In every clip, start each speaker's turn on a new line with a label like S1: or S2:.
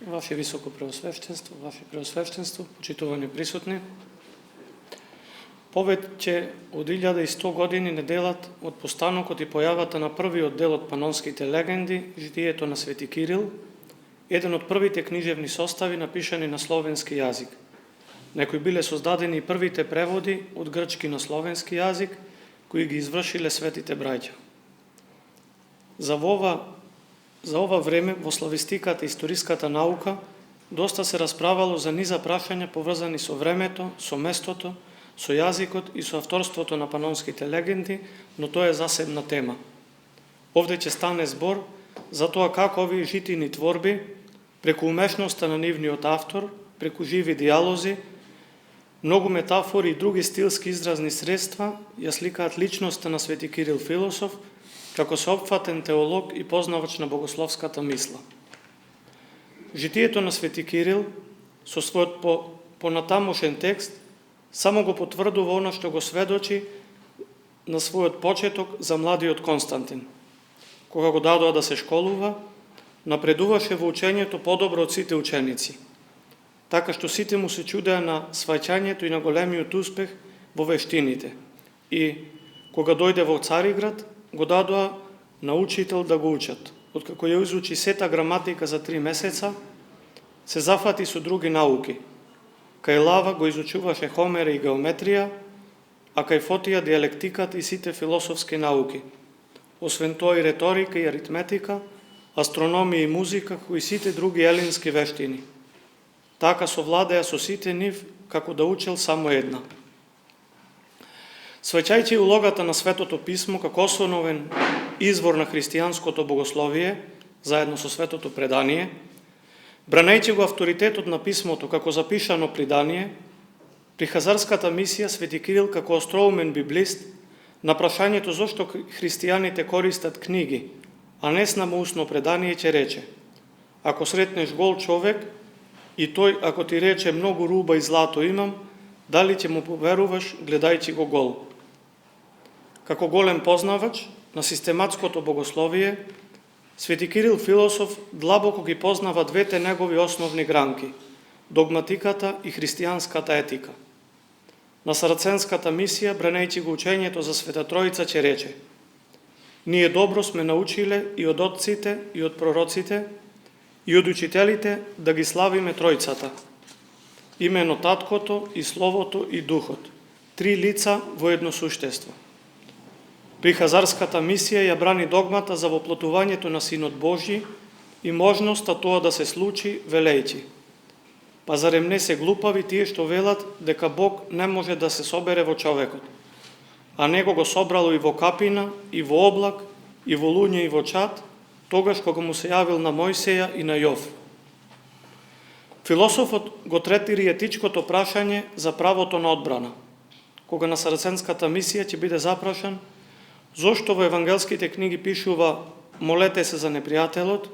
S1: Ваше високо преосвещенство, Ваше преосвещенство, почитувани присутни. Повеќе од 1100 години неделат од постанокот и појавата на првиот дел од панонските легенди, житието на Свети Кирил, еден од првите книжевни состави напишани на словенски јазик. Некои биле создадени и првите преводи од грчки на словенски јазик, кои ги извршиле светите браќа. За ова време во славистиката и историската наука доста се расправало за низа прашања поврзани со времето, со местото, со јазикот и со авторството на панонските легенди, но тоа е засебна тема. Овде ќе стане збор за тоа како овие житини творби, преку умешноста на нивниот автор, преку живи диалози, многу метафори и други стилски изразни средства ја сликаат личноста на Свети Кирил философ, како сеопфатен теолог и познавач на богословската мисла. Житието на Свети Кирил, со својот понатамошен текст, само го потврдува она што го сведочи на својот почеток за младиот Константин. Кога го дадоа да се школува, напредуваше во учењето подобро од сите ученици, така што сите му се чудеа на сваќањето и на големиот успех во вештините. И кога дојде во Цариград, го дадоа на учител да го учат. Откако ја изучи сета граматика за 3 месеца, се зафати со други науки. Кај Лава го изучуваше Хомера и геометрија, а кај Фотија диалектиката и сите философски науки. Освен тоа и реторика и аритметика, астрономија и музика, кои сите други елински вештини. Така совладеа со сите нив, како да учел само една. Сваќајќи улогата на Светото писмо како основен извор на христијанското богословие, заедно со Светото предание, бранејќи го авторитетот на писмото како запишано предание, при хазарската мисија Свети Кирил како остроумен библист на прашањето зошто христијаните користат книги, а не устно предание, ќе рече: ако сретнеш гол човек и тој ако ти рече многу руба и злато имам, дали ќе му поверуваш гледајќи го гол? Како голем познавач на систематското богословие, Свети Кирил философ длабоко ги познава двете негови основни гранки – догматиката и христијанската етика. На сараценската мисија, бранејќи го учењето за Света Тројца, ќе рече: ние добро сме научиле и од отците, и од пророците, и од учителите да ги славиме Тројцата, имено Таткото и Словото и Духот, 3 лица во едно суштество. При хазарската мисија ја брани догмата за воплотувањето на Синот Божји и можноста тоа да се случи, велејќи: па зарем не се глупави тие што велат дека Бог не може да се собере во човекот, а него го собрало и во капина, и во облак, и во луѓе, и во чад, тогаш кога му се јавил на Мојсеја и на Јов. Философот го третира етичкото прашање за правото на одбрана, кога на сараценската мисија ќе биде запрашан зошто во евангелските книги пишува: молете се за непријателот,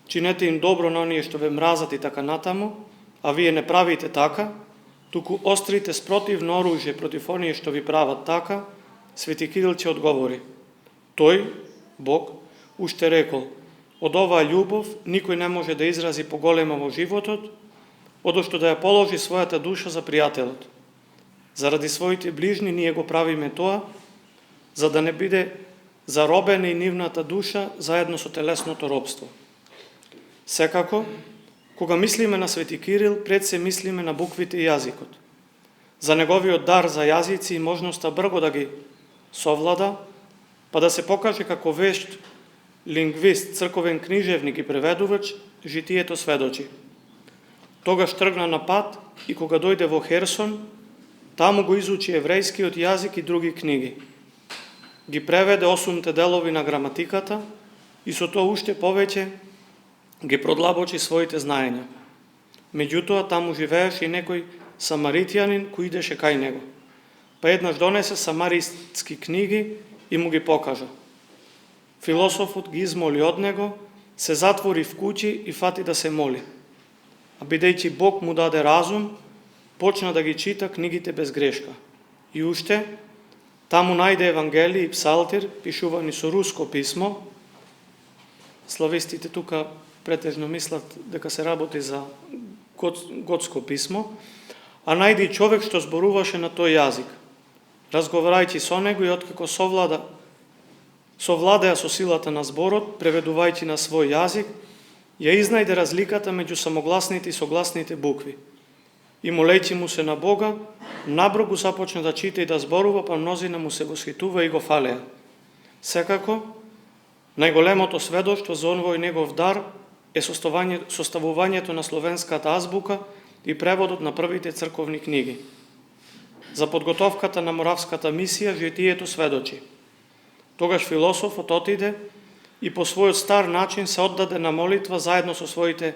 S1: чинете им добро на оние што ве мразат и така натаму, а вие не правите така, туку острите спротивно оружје против оние што ви прават така. Свети Кирил ќе одговори: тој, Бог, уште рекол: од оваа љубов никој не може да изрази поголема во животот, одошто да ја положи својата душа за пријателот. Заради своите ближни ние го правиме тоа, за да не биде заробена и нивната душа заедно со телесното робство. Секако, кога мислиме на Свети Кирил, пред се мислиме на буквите и јазикот. За неговиот дар за јазици и можноста брго да ги совлада, па да се покаже како вешт, лингвист, црковен книжевник и преведувач, житието сведочи. Тогаш тргна на пат и кога дојде во Херсон, таму го изучи еврејскиот јазик и други книги. Ги преведе 8 делови на граматиката и со тоа уште повеќе ги продлабочи своите знаења. Меѓутоа, таму живееше и некој самаритјанин кој идеше кај него. Па еднаш донесе самаритски книги и му ги покажа. Философот ги измоли од него, се затвори в куќи и фати да се моли. А бидејќи Бог му даде разум, почна да ги чита книгите без грешка. И уште, таму најде Евангелие и Псалтир, пишувани со руско писмо. Славистите тука претежно мислат дека се работи за готско писмо, а најде и човек што зборуваше на тој јазик. Разговарајќи со него и откако совладеа со силата на зборот, преведувајќи на свој јазик, ја изнајде разликата меѓу самогласните и согласните букви. И молејќи му се на Бога, набро го започна да чита и да зборува, па мнозина му се восхитува и го фалеа. Секако, најголемото сведоштво за овој негов дар е составувањето на словенската азбука и преводот на првите црковни книги. За подготовката на моравската мисија житието сведочи. Тогаш философот отиде и по својот стар начин се оддаде на молитва заедно со своите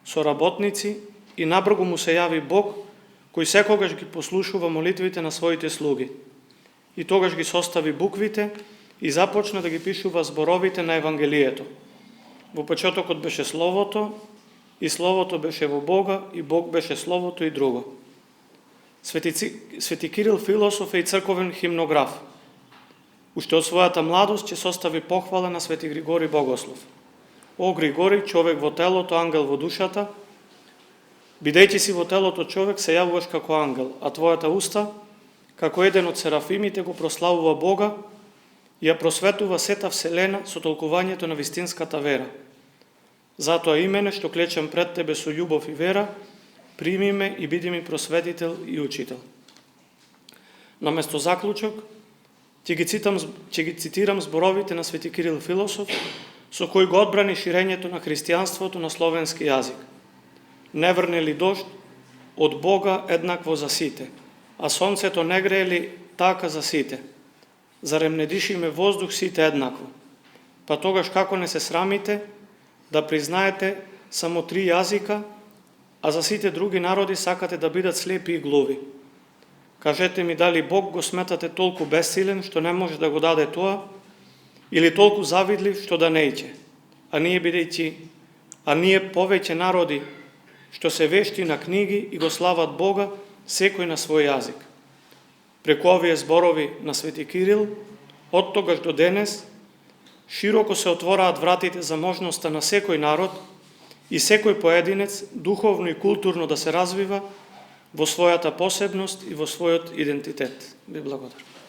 S1: соработници и набргу му се јави Бог, кој секогаш ги послушува молитвите на своите слуги. И тогаш ги состави буквите и започна да ги пишува зборовите на Евангелието. Во почетокот беше Словото, и Словото беше во Бога, и Бог беше Словото и друго. Свети Кирил философ е и црковен химнограф. Уште од својата младост ќе состави похвала на Свети Григори Богослов. О, Григори, човек во телото, ангел во душата, бидејќи си во телото човек, се јавуваш како ангел, а твојата уста, како еден од серафимите, го прославува Бога и ја просветува сета вселена со толкувањето на вистинската вера. Затоа и мене, што клечам пред тебе со љубов и вера, прими ме и биди ми просветител и учител. Наместо заклучок, ќе ги цитирам зборовите на Свети Кирил философ, со кој го одбрани ширењето на христијанството на словенски јазик. Не врне ли дожд, од Бога еднакво за сите, а сонцето не грее ли така за сите? Зарем не дишиме воздух сите еднакво? Па тогаш како не се срамите да признаете само 3 јазика, а за сите други народи сакате да бидат слепи и глуви? Кажете ми дали Бог го сметате толку бесилен што не може да го даде тоа, или толку завидлив што да не иќе? А ние повеќе народи што се вешти на книги и го слават Бога, секој на свој јазик. Преку овие зборови на Свети Кирил, од тогаш до денес, широко се отвораат вратите за можноста на секој народ и секој поединец духовно и културно да се развива во својата посебност и во својот идентитет. Ви благодарам.